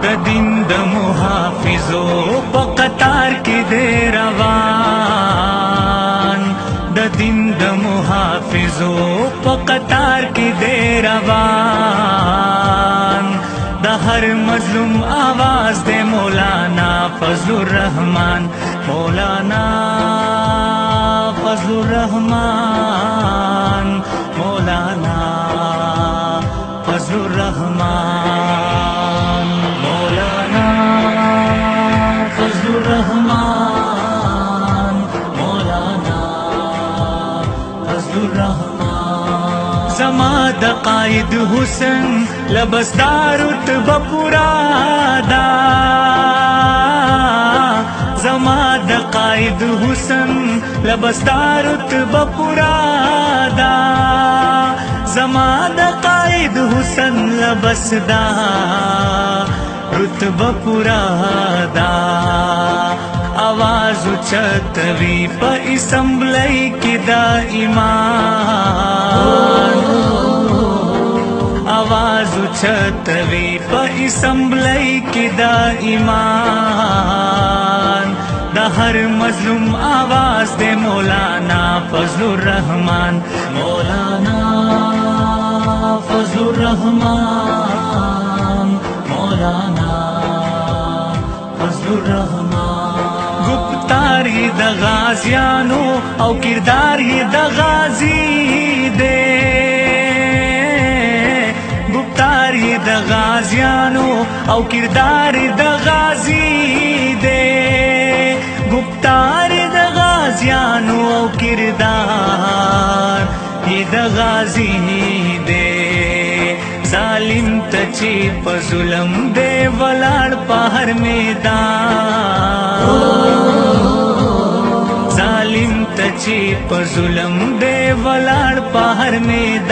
د دین د محافظو په قطار کې دی روان د دین د محافظو په قطار کې دی روان د هر مظلوم آواز د مولانا فضل الرحمن مولانا فضل الرحمن مولانا فضل الرحمن مولانا فضل الرحمن مولانا فضل الرحمن زما د قائد حسن لبسدار رتبه پورا دا زما د قائد حسن لبسدار رتبه پورا دا زما د قائد حسن لبسدار رتبه پورا دا आवाज उचतवी په اسمبلی کې دا ایمان आवाज उचतवी په اسمبلی کې دا ایمان د هر مظلوم आवाज د مولانا فضل الرحمن مولانا فضل الرحمن مولانا فضل الرحمن گفتار ہی د غازیانو او کردار ہی د غازی دے گفتار ہی د غازیانو او کردار ہی د غازی دے گفتار د غازیانو او کردار ہی د غازی دے ظالم تچی په ظلم دے ولاړ په هر میدان ظالم تچی په ظلم دے ولاړ په هر میدان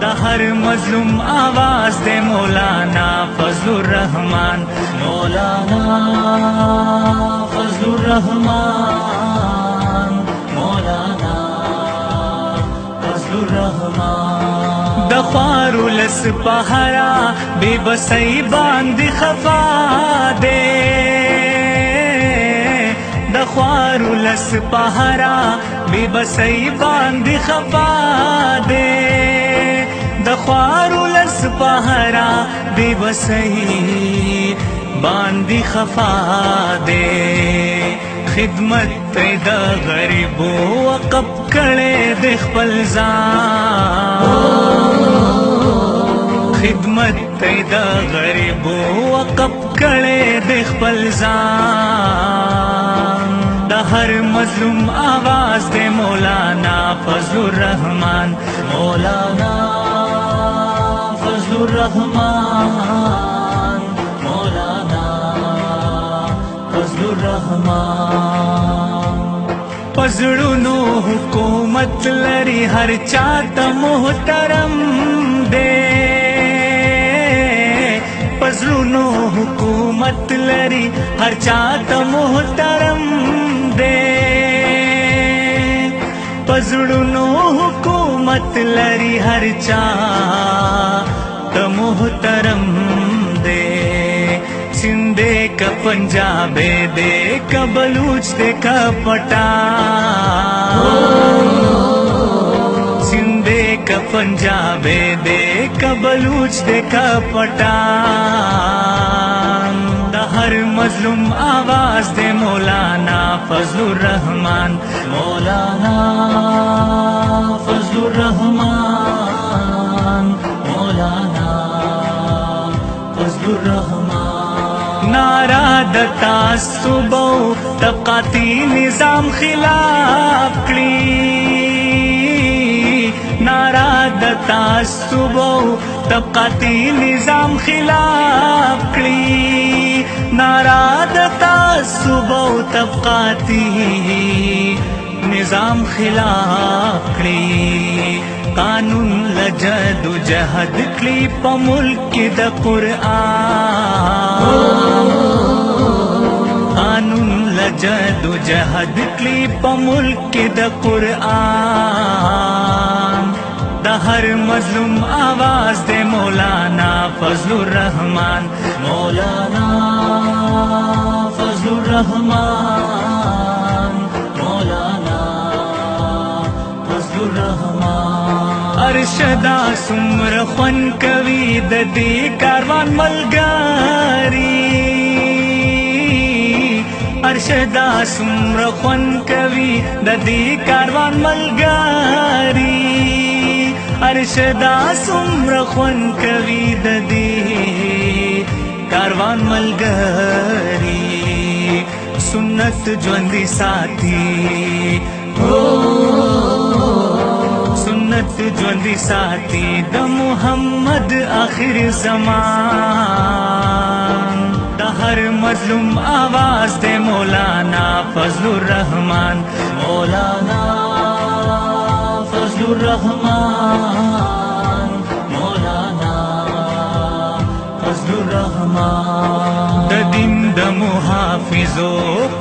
د هر مظلوم آواز دے مولانا فضل الرحمن مولانا فضل الرحمن مولانا فضل الرحمن د خوارو لس پهرا بے بسئی باندې خفا دے د خوارو لس پهرا بے بسئی باندې خفا دے د خوارو لس پهرا بے بسئی باندې خفا دے خدمت د غریبو وقف کړي د خپل ځان خدمت د غریبو وقف کړي د خپل ځان د هر مظلوم आवाज د مولانا فضل الرحمن مولانا فضل الرحمن مولانا فضل الرحمن پزړونو حکومت لري هر چاته محترم دے پزړونو حکومت لري هر چاته محترم دے پزړونو حکومت لري هر چاته محترم دے سندے کا پنجاب دے کا بلوچ دے کا پٹان سندے کا پنجاب دے کا بلوچ دے کا پٹان د ہر مظلوم آواز دے مولانا فضل الرحمن مولانا فضل الرحمن مولانا فضل الرحمن نعرہ د تعصب او طبقاتی نظام خلاف کړي نعرہ د تعصب او طبقاتی نظام خلاف کړي نعرہ د تعصب او طبقاتی نظام خلاف کړي قانون لجد جهد کړي په ملک د قرآن قانون لجد جهد کړي په ملک د قرآن द हर मजलूम आवाज दे मौलाना फजलुर रहमान, मौलाना फजलुर रहमान, मौलाना फजलुर रहमान। अरशदा सुमर ख्वन कवि द दे कारवान मलगारी, अरशदा सुमर ख्वन कवि द दे कारवान मलगारी, अरशदा सुमर ख्वन कवि द दे कारवान मलगारी। सुन्नत ज्वंदी साथी हो, सुन्नत ज्वंदी साथी द मुहम्मद आखिर ज़मान, द हर मजलूम आवाज दे मौलाना फजलुर रहमान, मौलाना फजलुर रहमान, मौलाना फजलुर रहमान। द दिन द मुहाफिजो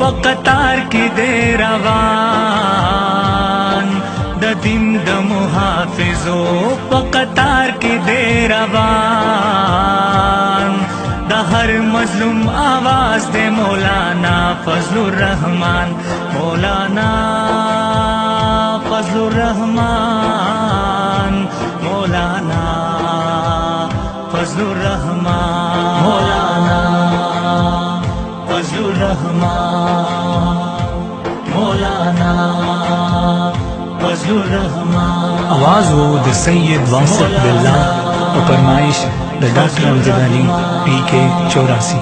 पकतार की दे रवान, द दिन द मुहाफिजो पकतार की दे रवान, द हर मजलूम आवाज दे मौलाना फजलुर रहमान, मौलाना फजलुर रहमान, मौलाना फजलुर रहमान, मौलाना फजलुर रहमान, मौलाना फजलुर रहमान। आवाज़ वो द सैयद वासिफ बिल्ला और फरमाइश द डॉक्टर अमजद अली PK 84।